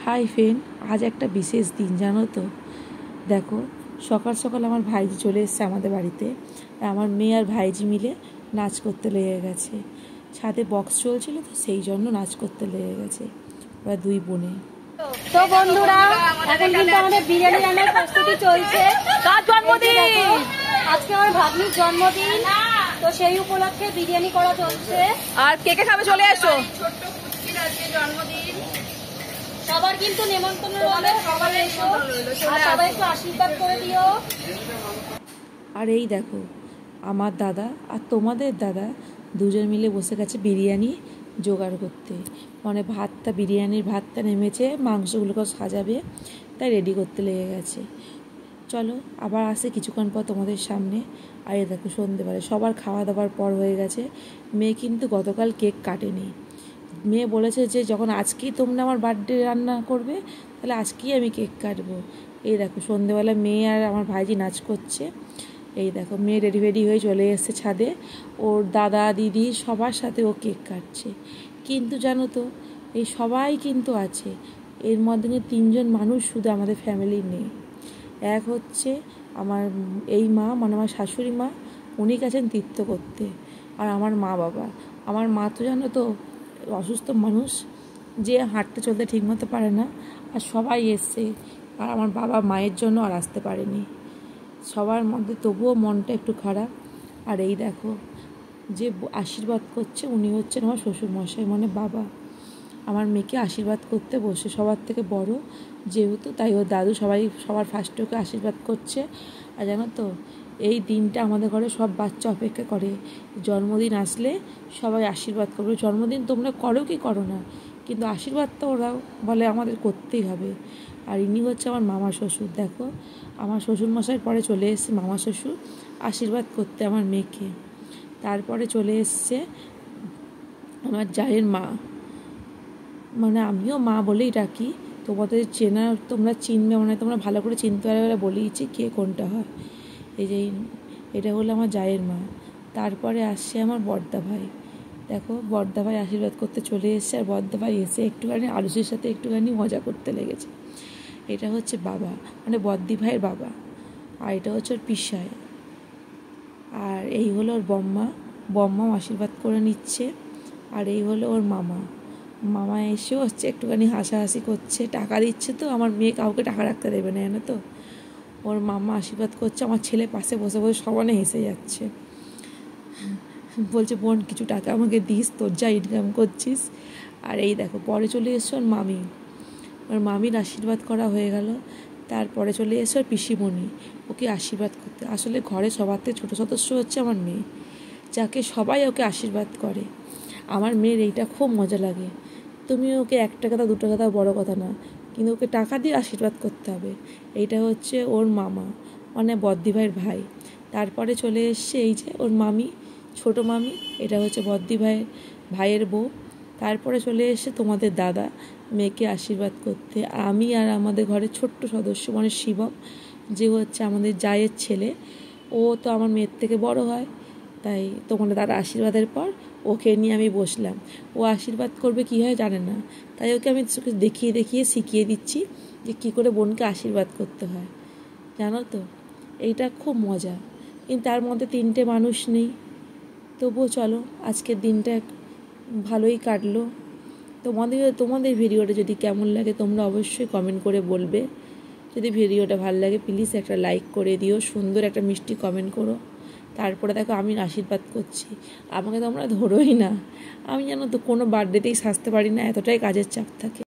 Hi friend, আজ একটা বিশেষ দিন জানো তো। দেখো, সকাল সকাল আমার ভাইজি চলে এসেছে আমাদের বাড়িতে। আমার মেয়ে আর ভাইজি মিলে নাচ করতে লেগে গেছে। ছাদে বক্স চলছিল তো সেই জন্য নাচ করতে লেগে গেছে ওরা দুই বোনে। তো বন্ধুরা, এখন কিন্তু আমাদের বিরিয়ানি রান্নার প্রস্তুতি চলছে। কার জন্মদিন? আজকে আমার ভাগ্নির জন্মদিন, তো সেই উপলক্ষে বিরিয়ানি করা চলছে। আর কে কে খাবে চলে এসো। ছোট্ট কুচির আজকে জন্মদিন, সবার কিন্তু নেমন্তন্ন রইলো, সবাই এসো আর সবাই একটু আশীর্বাদ করে দিও। আর এই দেখো, আমার দাদা আর তোমাদের দাদা দুজন মিলে বসে গেছে বিরিয়ানি জোগাড় করতে। মানে বিরিয়ানির ভাতটা নেমেছে, মাংসগুলোকে সাজাবে, তাই রেডি করতে লেগে গেছে। চলো আবার আসে কিছুক্ষণ পর তোমাদের সামনে। আর এই দেখো, সন্ধেবেলা সবার খাওয়া দাওয়ার পর হয়ে গেছে। মেয়ে কিন্তু গতকাল কেক কাটেনি। মেয়ে বলেছে যে যখন আজকেই তোমরা আমার বার্থডে রান্না করবে তাহলে আজকেই আমি কেক কাটবো। এই দেখো, সন্ধেবেলা মেয়ে আর আমার ভাইজি নাচ করছে। এই দেখো, মেয়ে রেডি হয়ে চলে এসেছে ছাদে। ওর দাদা দিদি সবার সাথে ও কেক কাটছে। কিন্তু জানো তো, এই সবাই কিন্তু আছে, এর মধ্যে তিনজন মানুষ শুধু আমাদের ফ্যামিলির নেই। এক হচ্ছে আমার এই মা, মানে আমার শাশুড়ি মা, উনি গেছেন তীর্থ করতে। আর আমার মা বাবা, আমার মা তো জানো তো অসুস্থ মানুষ, যে হাঁটতে চলতে ঠিকমতো পারে না। আর সবাই এসছে, আর আমার বাবা মায়ের জন্য আর আসতে পারেনি। সবার মধ্যে তবুও মনটা একটু খারাপ। আর এই দেখো, যে আশীর্বাদ করছে উনি হচ্ছেন আমার শ্বশুরমশাই, মানে বাবা। আমার মেয়েকে আশীর্বাদ করতে বসে, সবার থেকে বড় যেহেতু, তাই ওর দাদু সবার ফার্স্টে ওকে আশীর্বাদ করছে। আর জানো তো, এই দিনটা আমাদের ঘরে সব বাচ্চা অপেক্ষা করে। জন্মদিন আসলে সবাই আশীর্বাদ করবে। জন্মদিন তোমরা করো কি করো না, কিন্তু আশীর্বাদটা ওরা বলে আমাদের করতেই হবে। আর ইনি হচ্ছে আমার মামা শ্বশুর। দেখো, আমার শ্বশুরমশাইয়ের পরে চলে এসেছে মামা শ্বশুর আশীর্বাদ করতে আমার মেয়েকে। তারপরে চলে এসছে আমার জায়ের মা, মানে আমিও মা বলেই ডাকি। তোমাদের তোমরা চিনবে, মানে তোমরা ভালো করে চিনতে পারবে বলেইছি কে কোনটা হয়। এই যে এটা হলো আমার জায়ের মা। তারপরে আসছে আমার বড়দা ভাই। দেখো, বড়দা ভাই আশীর্বাদ করতে চলে এসছে। আর বড়দা ভাই এসে একটুখানি আলুসির সাথে একটুখানি মজা করতে লেগেছে। এটা হচ্ছে বাবা, মানে বদ্দি ভাইয়ের বাবা। আর এটা হচ্ছে ওর পিসায়। আর এই হলো ওর বম্মাও আশীর্বাদ করে নিচ্ছে। আর এই হলো ওর মামা এসেও হচ্ছে একটুখানি হাসাহাসি করছে, টাকা দিচ্ছে। তো আমার মেয়ে কাউকে টাকা রাখতে দেবে না, জানো তো। ওর মামা আশীর্বাদ করছে, আমার ছেলে পাশে বসে বসে সবানে হেসে যাচ্ছে, বলছে বোন কিছু টাকা আমাকে দিস, তোর যা ইনকাম করছিস। আর এই দেখো, পরে চলে এসছে ওর মামির আশীর্বাদ করা হয়ে গেল। তারপরে চলে এসছে ওর পিসিমণি, ওকে আশীর্বাদ করতে। আসলে ঘরে সবার থেকে ছোটো সদস্য হচ্ছে আমার মেয়ে, যাকে সবাই ওকে আশীর্বাদ করে। আমার মেয়ের এইটা খুব মজা লাগে। তুমি ওকে 1 টাকা দাও 2 টাকা দাও বড়ো কথা না, কিন্তু ওকে টাকা দিয়ে আশীর্বাদ করতে হবে। এইটা হচ্ছে ওর মামা, মানে বদ্দি ভাইয়ের ভাই। তারপরে চলে এসছে এই যে ওর মামি, ছোটো মামি, এটা হচ্ছে বদ্দি ভাইয়ের বউ। তারপরে চলে এসছে তোমাদের দাদা মেয়েকে আশীর্বাদ করতে। আমি আর আমাদের ঘরের ছোট্ট সদস্য, মানে শিবম, যে হচ্ছে আমাদের জায়ের ছেলে, ও তো আমার মেয়ের থেকে বড় হয়। তাই তোমাদের দাদা আশীর্বাদের পর ওকে নিয়ে আমি বসলাম। ও আশীর্বাদ করবে কী হয় জানে না, তাই ওকে আমি দেখিয়ে শিখিয়ে দিচ্ছি যে কী করে বোনকে আশীর্বাদ করতে হয়। জানো তো, এইটা খুব মজা। কিন্তু তার মধ্যে 3টে মানুষ নেই। তবুও চলো, আজকের দিনটা ভালোই কাটলো। তোমাদের ভিডিওটা যদি কেমন লাগে তোমরা অবশ্যই কমেন্ট করে বলবে। যদি ভিডিওটা ভালো লাগে প্লিজ একটা লাইক করে দিও, সুন্দর একটা মিষ্টি কমেন্ট করো। তারপরে দেখো, আমি আশীর্বাদ করছি, আমাকে তোমরা ধরোই না। আমি জানো তো কোনো বার্থডেতেই সাজতে পারি না, এতটাই কাজের চাপ থাকে।